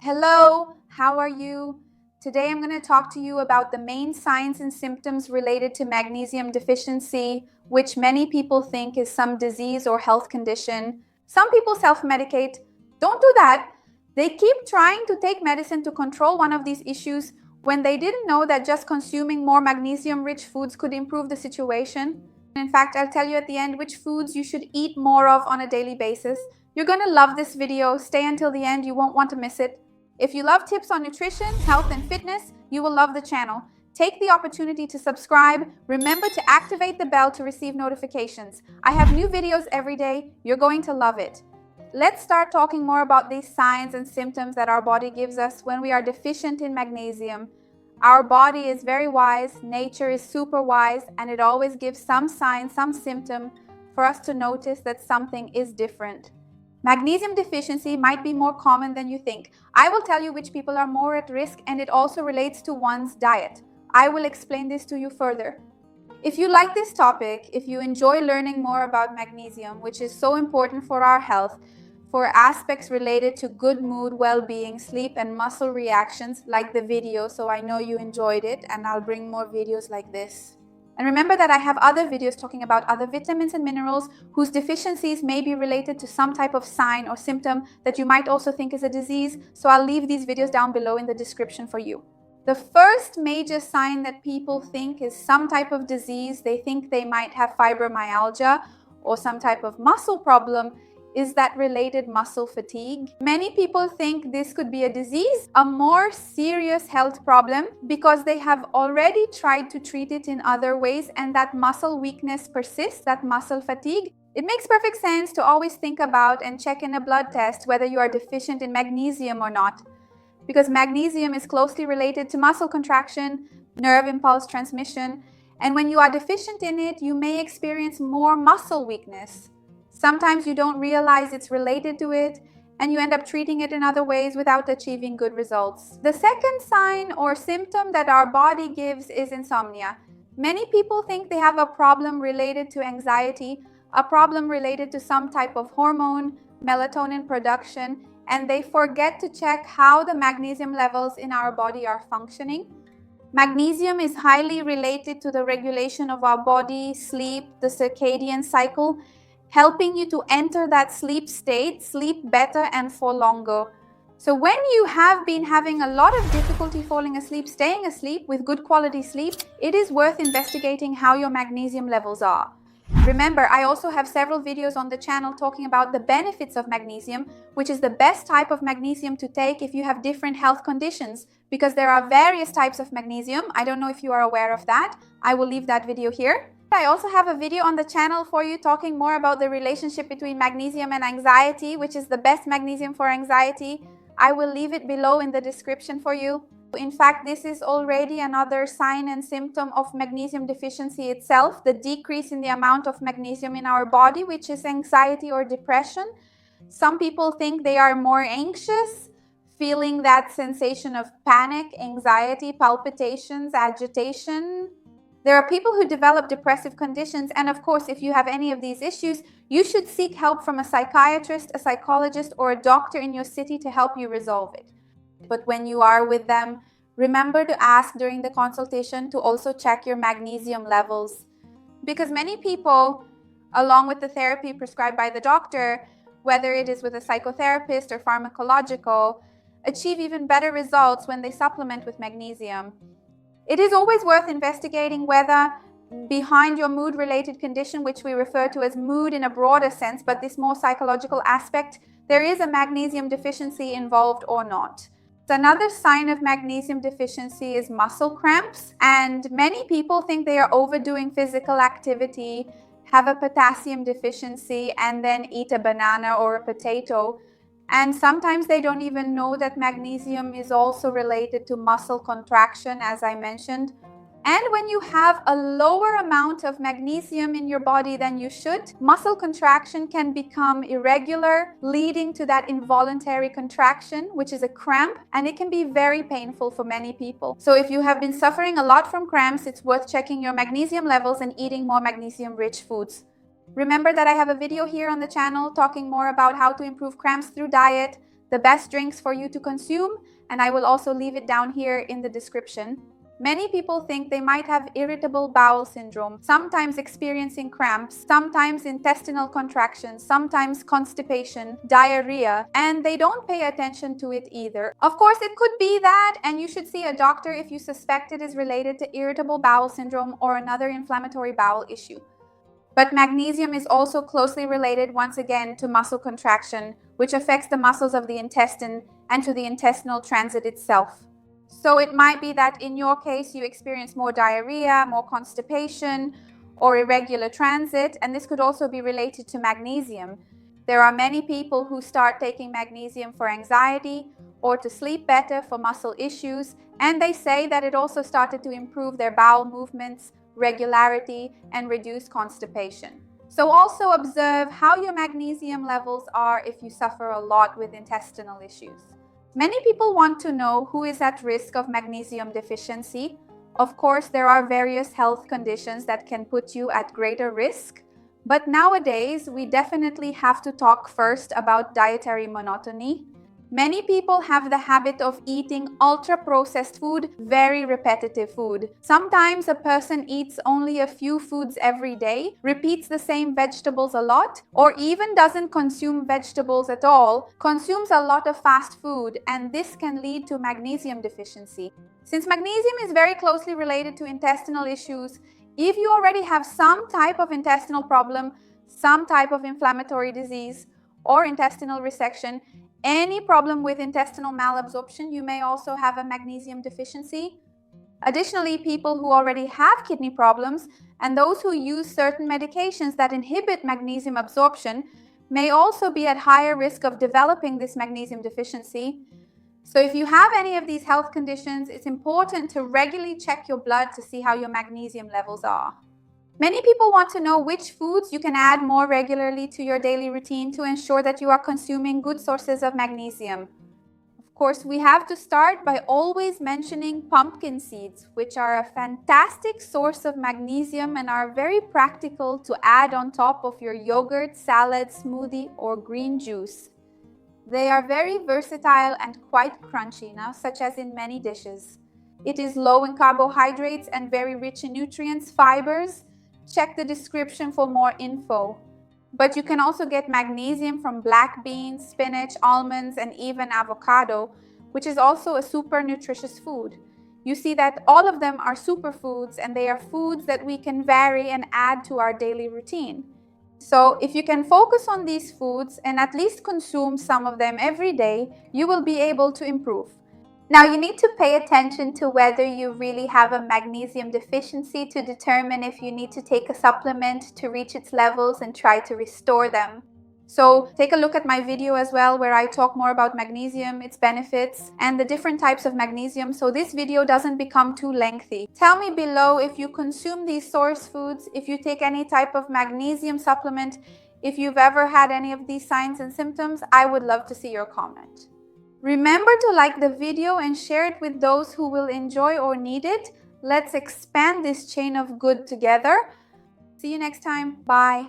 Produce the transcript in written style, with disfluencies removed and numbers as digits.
Hello, how are you? Today I'm going to talk to you about the main signs and symptoms related to magnesium deficiency, which many people think is some disease or health condition. Some people self-medicate. Don't do that. They keep trying to take medicine to control one of these issues when they didn't know that just consuming more magnesium-rich foods could improve the situation. In fact, I'll tell you at the end which foods you should eat more of on a daily basis. You're going to love this video. Stay until the end. You won't want to miss it. If you love tips on nutrition, health, and fitness, you will love the channel. Take the opportunity to subscribe. Remember to activate the bell to receive notifications. I have new videos every day. You're going to love it. Let's start talking more about these signs and symptoms that our body gives us when we are deficient in magnesium. Our body is very wise, nature is super wise, and it always gives some sign, some symptom for us to notice that something is different. Magnesium deficiency might be more common than you think. I will tell you which people are more at risk, and it also relates to one's diet. I will explain this to you further. If you like this topic, if you enjoy learning more about magnesium, which is so important for our health, for aspects related to good mood, well-being, sleep, and muscle reactions, like the video, so I know you enjoyed it, and I'll bring more videos like this. And remember that I have other videos talking about other vitamins and minerals whose deficiencies may be related to some type of sign or symptom that you might also think is a disease, so I'll leave these videos down below in the description for you. The first major sign that people think is some type of disease, they think they might have fibromyalgia or some type of muscle problem, is that related muscle fatigue. Many people think this could be a disease, a more serious health problem, because they have already tried to treat it in other ways and that muscle weakness persists, that muscle fatigue. It makes perfect sense to always think about and check in a blood test whether you are deficient in magnesium or not, because magnesium is closely related to muscle contraction, nerve impulse transmission, and when you are deficient in it, you may experience more muscle weakness. Sometimes you don't realize it's related to it, and you end up treating it in other ways without achieving good results. The second sign or symptom that our body gives is insomnia. Many people think they have a problem related to anxiety, a problem related to some type of hormone, melatonin production, and they forget to check how the magnesium levels in our body are functioning. Magnesium is highly related to the regulation of our body, sleep, the circadian cycle, helping you to enter that sleep state, sleep better and for longer. So when you have been having a lot of difficulty falling asleep, staying asleep with good quality sleep, it is worth investigating how your magnesium levels are. Remember, I also have several videos on the channel talking about the benefits of magnesium, which is the best type of magnesium to take if you have different health conditions, because there are various types of magnesium. I don't know if you are aware of that. I will leave that video here. I also have a video on the channel for you talking more about the relationship between magnesium and anxiety, which is the best magnesium for anxiety. I will leave it below in the description for you. In fact, this is already another sign and symptom of magnesium deficiency itself, the decrease in the amount of magnesium in our body, which is anxiety or depression. Some people think they are more anxious, feeling that sensation of panic, anxiety, palpitations, agitation. There are people who develop depressive conditions, and of course, if you have any of these issues, you should seek help from a psychiatrist, a psychologist, or a doctor in your city to help you resolve it. But when you are with them, remember to ask during the consultation to also check your magnesium levels. Because many people, along with the therapy prescribed by the doctor, whether it is with a psychotherapist or pharmacological, achieve even better results when they supplement with magnesium. It is always worth investigating whether behind your mood-related condition, which we refer to as mood in a broader sense, but this more psychological aspect, there is a magnesium deficiency involved or not. Another sign of magnesium deficiency is muscle cramps, and many people think they are overdoing physical activity, have a potassium deficiency, and then eat a banana or a potato. And sometimes they don't even know that magnesium is also related to muscle contraction, as I mentioned. And when you have a lower amount of magnesium in your body than you should, muscle contraction can become irregular, leading to that involuntary contraction, which is a cramp, and it can be very painful for many people. So if you have been suffering a lot from cramps, it's worth checking your magnesium levels and eating more magnesium-rich foods. Remember that I have a video here on the channel talking more about how to improve cramps through diet, the best drinks for you to consume, and I will also leave it down here in the description. Many people think they might have irritable bowel syndrome, sometimes experiencing cramps, sometimes intestinal contractions, sometimes constipation, diarrhea, and they don't pay attention to it either. Of course, it could be that, and you should see a doctor if you suspect it is related to irritable bowel syndrome or another inflammatory bowel issue. But magnesium is also closely related once again to muscle contraction, which affects the muscles of the intestine and to the intestinal transit itself. So it might be that in your case you experience more diarrhea, more constipation, or irregular transit, and this could also be related to magnesium. There are many people who start taking magnesium for anxiety or to sleep better for muscle issues, and they say that it also started to improve their bowel movements, regularity, and reduce constipation. So also observe how your magnesium levels are if you suffer a lot with intestinal issues. Many people want to know who is at risk of magnesium deficiency. Of course, there are various health conditions that can put you at greater risk, but nowadays we definitely have to talk first about dietary monotony. Many people have the habit of eating ultra-processed food, very repetitive food. Sometimes a person eats only a few foods every day, repeats the same vegetables a lot, or even doesn't consume vegetables at all, consumes a lot of fast food, and this can lead to magnesium deficiency. Since magnesium is very closely related to intestinal issues, if you already have some type of intestinal problem, some type of inflammatory disease, or intestinal resection, any problem with intestinal malabsorption, you may also have a magnesium deficiency. Additionally, people who already have kidney problems and those who use certain medications that inhibit magnesium absorption may also be at higher risk of developing this magnesium deficiency. So if you have any of these health conditions, it's important to regularly check your blood to see how your magnesium levels are. Many people want to know which foods you can add more regularly to your daily routine to ensure that you are consuming good sources of magnesium. Of course, we have to start by always mentioning pumpkin seeds, which are a fantastic source of magnesium and are very practical to add on top of your yogurt, salad, smoothie, or green juice. They are very versatile and quite crunchy now, such as in many dishes. It is low in carbohydrates and very rich in nutrients, fibers. Check the description for more info. But you can also get magnesium from black beans, spinach, almonds, and even avocado, which is also a super nutritious food. You see that all of them are superfoods, and they are foods that we can vary and add to our daily routine. So if you can focus on these foods and at least consume some of them every day, you will be able to improve. Now you need to pay attention to whether you really have a magnesium deficiency to determine if you need to take a supplement to reach its levels and try to restore them. So take a look at my video as well, where I talk more about magnesium, its benefits, and the different types of magnesium, so this video doesn't become too lengthy. Tell me below if you consume these source foods, if you take any type of magnesium supplement, if you've ever had any of these signs and symptoms. I would love to see your comment. Remember to like the video and share it with those who will enjoy or need it. Let's expand this chain of good together. See you next time. Bye.